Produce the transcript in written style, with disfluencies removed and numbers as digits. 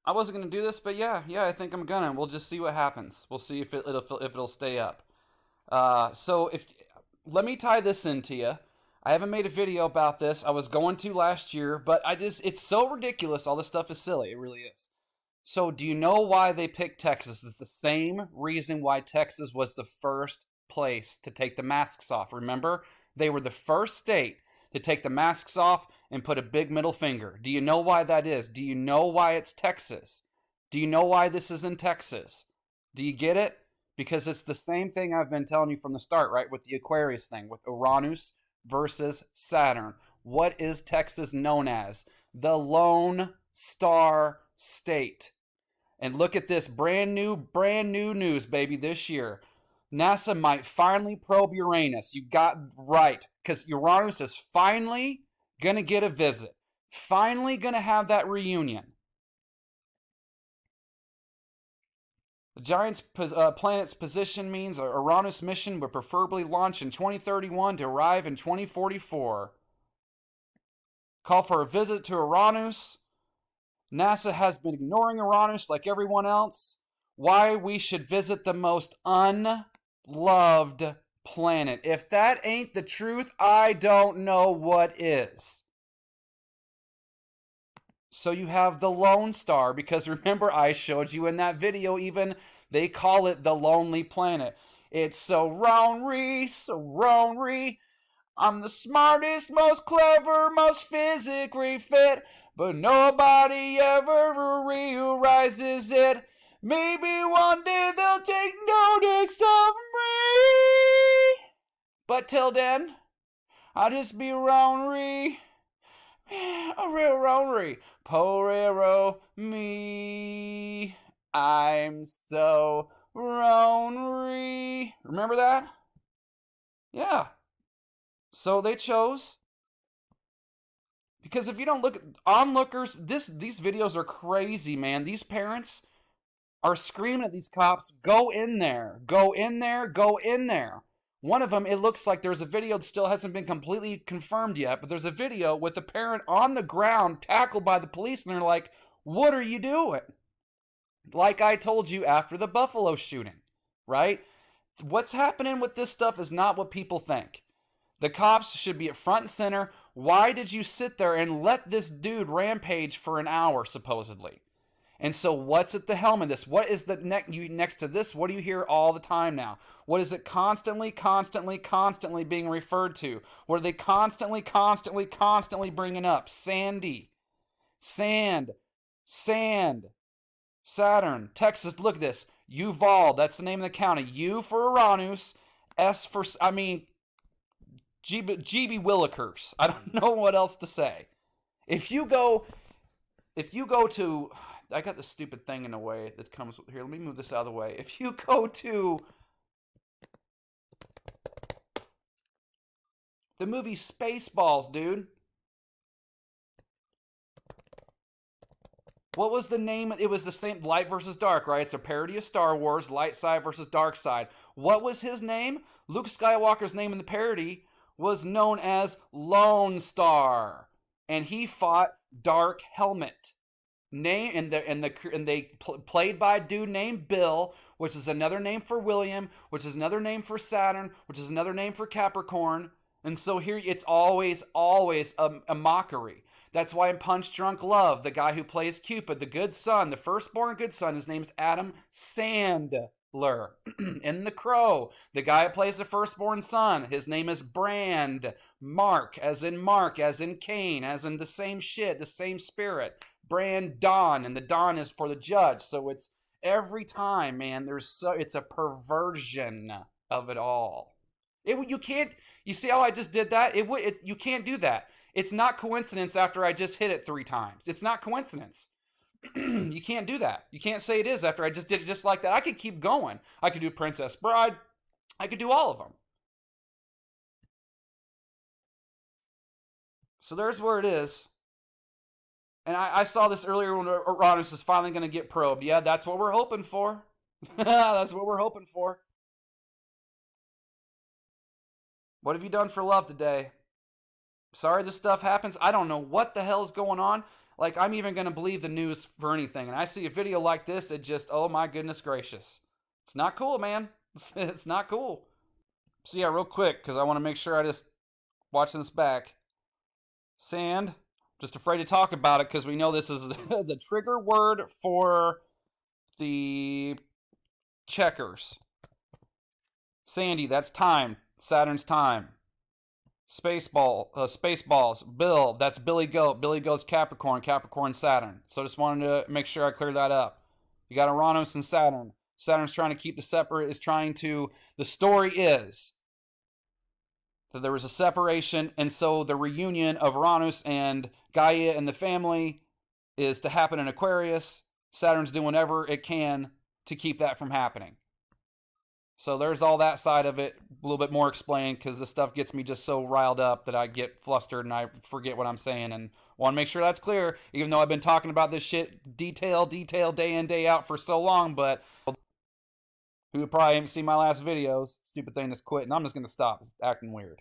I wasn't gonna do this, but yeah, I think I'm gonna. We'll just see what happens. We'll see if it'll stay up. So if let me tie this into you. I haven't made a video about this. I was going to last year, but it's so ridiculous. All this stuff is silly. It really is. So do you know why they picked Texas? It's the same reason why Texas was the first place to take the masks off. Remember? They were the first state to take the masks off and put a big middle finger. Do you know why that is? Do you know why it's Texas? Do you know why this is in Texas? Do you get it? Because it's the same thing I've been telling you from the start, right? With the Aquarius thing, with Uranus versus Saturn. What is Texas known as? The Lone Star State. And look at this brand new news, baby, this year. NASA might finally probe Uranus. You got right. Because Uranus is finally going to get a visit. Finally going to have that reunion. The giant planet's position means a Uranus mission would preferably launch in 2031 to arrive in 2044. Call for a visit to Uranus. NASA has been ignoring Uranus like everyone else. Why we should visit the most unloved planet. If that ain't the truth, I don't know what is. So you have the Lone Star, because remember I showed you in that video even, they call it the Lonely Planet. It's so wrong-ree. I'm the smartest, most clever, most physically fit, but nobody ever realizes it. Maybe one day they'll take notice of me. But till then, I'll just be wrong-ree. A real Rory, Porero me. I'm so Rory. Remember that? Yeah. So they chose. Because if you don't look at onlookers, these videos are crazy, man. These parents are screaming at these cops, go in there, go in there, go in there. One of them, it looks like there's a video that still hasn't been completely confirmed yet, but there's a video with a parent on the ground tackled by the police, and they're like, what are you doing? Like I told you after the Buffalo shooting, right? What's happening with this stuff is not what people think. The cops should be at front and center. Why did you sit there and let this dude rampage for an hour, supposedly? And so what's at the helm of this? What is the next to this? What do you hear all the time now? What is it constantly being referred to? What are they constantly bringing up? Sandy. Sand. Saturn. Texas. Look at this. Uvalde. That's the name of the county. U for Uranus. S for, GB Willikers. I don't know what else to say. If you go to, I got this stupid thing in the way that comes here. Let me move this out of the way. If you go to the movie Spaceballs, dude. What was the name? It was the same, Light versus Dark, right? It's a parody of Star Wars, light side versus dark side. What was his name? Luke Skywalker's name in the parody was known as Lone Star, and he fought Dark Helmet. Played by a dude named Bill, which is another name for William, which is another name for Saturn, which is another name for Capricorn. And so here it's always a mockery. That's why in Punch Drunk Love, the guy who plays Cupid, the good son, the firstborn good son, his name's Adam Sandler. In The Crow, the guy who plays the firstborn son, his name is Brand. Mark, as in Cain, as in the same shit, the same spirit. Brandon, and the Don is for the judge. So it's every time, man. It's a perversion of it all. You can't. You see how I just did that? You can't do that. It's not coincidence after I just hit it 3 times. It's not coincidence. You can't do that. You can't say it is after I just did it just like that. I could keep going. I could do Princess Bride. I could do all of them. So there's where it is. And I saw this earlier when Uranus is finally going to get probed. Yeah, that's what we're hoping for. That's what we're hoping for. What have you done for love today? Sorry this stuff happens. I don't know what the hell is going on. like I'm even going to believe the news for anything. And I see a video like this, it just, oh my goodness gracious. It's not cool, man. It's not cool. So yeah, real quick, because I want to make sure I just watch this back. Sand. Just afraid to talk about it because we know this is the trigger word for the checkers. Sandy, that's time. Saturn's time. Spaceballs. Bill, that's Billy Goat. Billy Goat's Capricorn. Capricorn, Saturn. So just wanted to make sure I cleared that up. You got Uranus and Saturn. Saturn's trying to keep the separate. The story is that there was a separation, and so the reunion of Uranus and Gaia and the family is to happen in Aquarius. Saturn's doing whatever it can to keep that from happening. So there's all that side of it, a little bit more explained, because this stuff gets me just so riled up that I get flustered and I forget what I'm saying, and want to make sure that's clear, even though I've been talking about this shit detail, day in, day out for so long, but who probably haven't seen my last videos, stupid thing that's quitting, I'm just going to stop. It's acting weird.